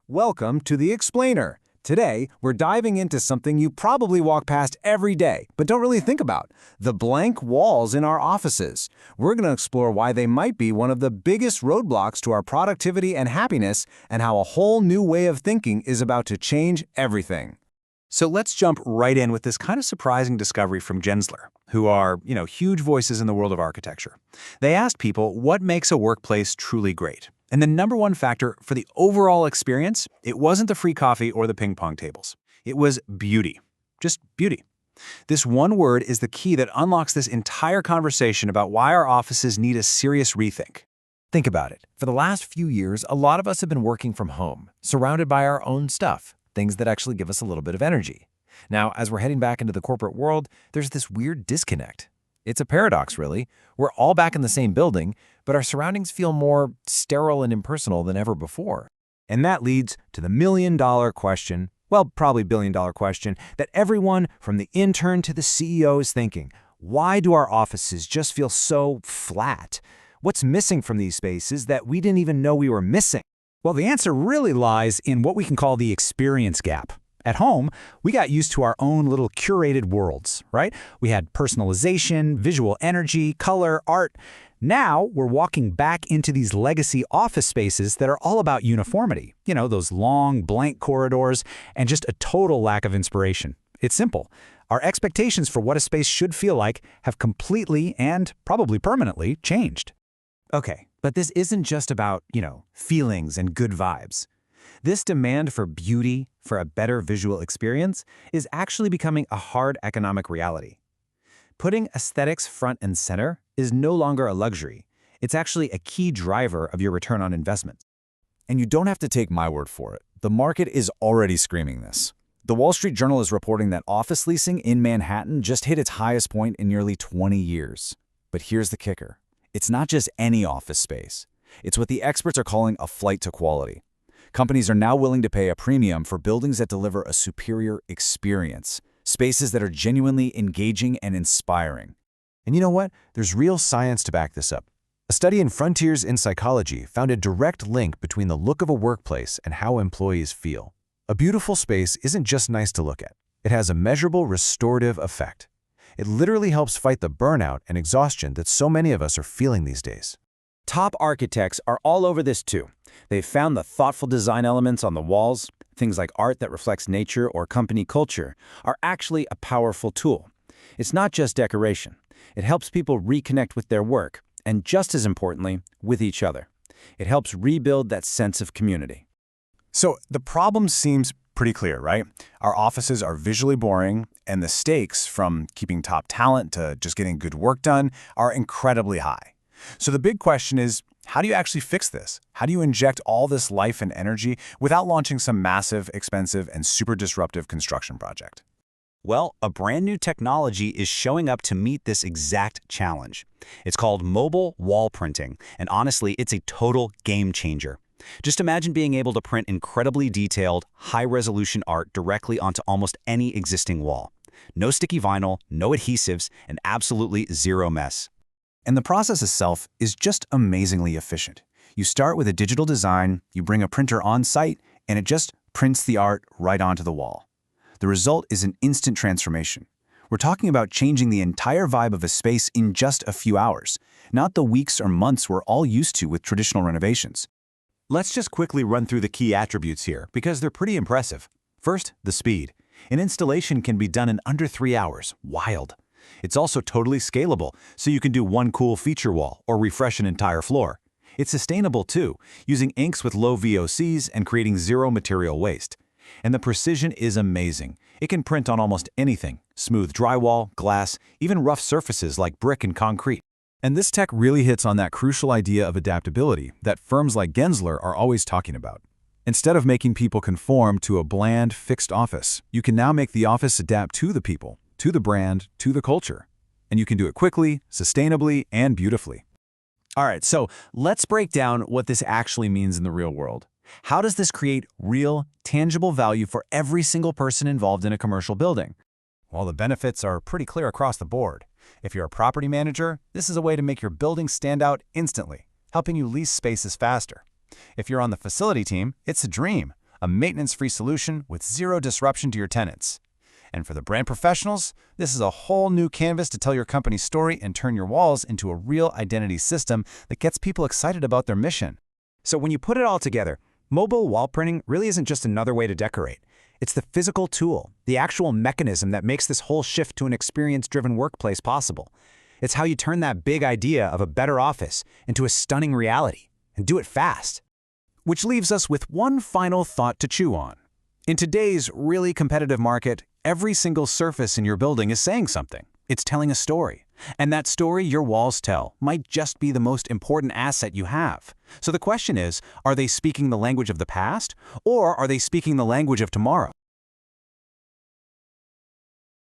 Welcome to The Explainer. Today, we're diving into something you probably walk past every day, but don't really think about: the blank walls in our offices. We're going to explore why they might be one of the biggest roadblocks to our productivity and happiness, and how a whole new way of thinking is about to change everything. So let's jump right in with this kind of surprising discovery from Gensler, who are, huge voices in the world of architecture. They asked people what makes a workplace truly great. And the number one factor for the overall experience, it wasn't the free coffee or the ping pong tables. It was beauty. Just beauty. This one word is the key that unlocks this entire conversation about why our offices need a serious rethink. Think about it. For the last few years, a lot of us have been working from home, surrounded by our own stuff, things that actually give us a little bit of energy. Now, as we're heading back into the corporate world, there's this weird disconnect. It's a paradox, really. We're all back in the same building, but our surroundings feel more sterile and impersonal than ever before. And that leads to the million-dollar question, well, probably billion-dollar question, that everyone from the intern to the CEO is thinking. Why do our offices just feel so flat? What's missing from these spaces that we didn't even know we were missing? Well, the answer really lies in what we can call the experience gap. At home, we got used to our own little curated worlds, right? We had personalization, visual energy, color, art. Now we're walking back into these legacy office spaces that are all about uniformity. Those long, blank corridors and just a total lack of inspiration. It's simple. Our expectations for what a space should feel like have completely and probably permanently changed. Okay, but this isn't just about, feelings and good vibes. This demand for beauty, for a better visual experience, is actually becoming a hard economic reality. Putting aesthetics front and center is no longer a luxury. It's actually a key driver of your return on investment. And you don't have to take my word for it. The market is already screaming this. The Wall Street Journal is reporting that office leasing in Manhattan just hit its highest point in nearly 20 years. But here's the kicker. It's not just any office space. It's what the experts are calling a flight to quality. Companies are now willing to pay a premium for buildings that deliver a superior experience, spaces that are genuinely engaging and inspiring. And you know what? There's real science to back this up. A study in Frontiers in Psychology found a direct link between the look of a workplace and how employees feel. A beautiful space isn't just nice to look at. It has a measurable restorative effect. It literally helps fight the burnout and exhaustion that so many of us are feeling these days. Top architects are all over this too. They've found the thoughtful design elements on the walls, things like art that reflects nature or company culture, are actually a powerful tool. It's not just decoration. It helps people reconnect with their work, and just as importantly, with each other. It helps rebuild that sense of community. So the problem seems pretty clear, right? Our offices are visually boring, and the stakes, from keeping top talent to just getting good work done, are incredibly high. So the big question is, how do you actually fix this? How do you inject all this life and energy without launching some massive, expensive, and super disruptive construction project? Well, a brand new technology is showing up to meet this exact challenge. It's called mobile wall printing, and honestly, it's a total game changer. Just imagine being able to print incredibly detailed, high-resolution art directly onto almost any existing wall. No sticky vinyl, no adhesives, and absolutely zero mess. And the process itself is just amazingly efficient. You start with a digital design, you bring a printer on site, and it just prints the art right onto the wall. The result is an instant transformation. We're talking about changing the entire vibe of a space in just a few hours, not the weeks or months we're all used to with traditional renovations. Let's just quickly run through the key attributes here, because they're pretty impressive. First, the speed. An installation can be done in under 3 hours. Wild. It's also totally scalable, so you can do one cool feature wall or refresh an entire floor. It's sustainable too, using inks with low VOCs and creating zero material waste. And the precision is amazing. It can print on almost anything: smooth drywall, glass, even rough surfaces like brick and concrete. And this tech really hits on that crucial idea of adaptability that firms like Gensler are always talking about. Instead of making people conform to a bland, fixed office, you can now make the office adapt to the people, to the brand, to the culture. And you can do it quickly, sustainably, and beautifully. All right, so let's break down what this actually means in the real world. How does this create real, tangible value for every single person involved in a commercial building? Well, the benefits are pretty clear across the board. If you're a property manager, this is a way to make your building stand out instantly, helping you lease spaces faster. If you're on the facility team, it's a dream. a maintenance-free solution with zero disruption to your tenants. And for the brand professionals, this is a whole new canvas to tell your company's story and turn your walls into a real identity system that gets people excited about their mission. So when you put it all together, mobile wall printing really isn't just another way to decorate. It's the physical tool, the actual mechanism that makes this whole shift to an experience-driven workplace possible. It's how you turn that big idea of a better office into a stunning reality, and do it fast. Which leaves us with one final thought to chew on. In today's really competitive market, every single surface in your building is saying something. It's telling a story. And that story your walls tell might just be the most important asset you have. So the question is, are they speaking the language of the past, or are they speaking the language of tomorrow?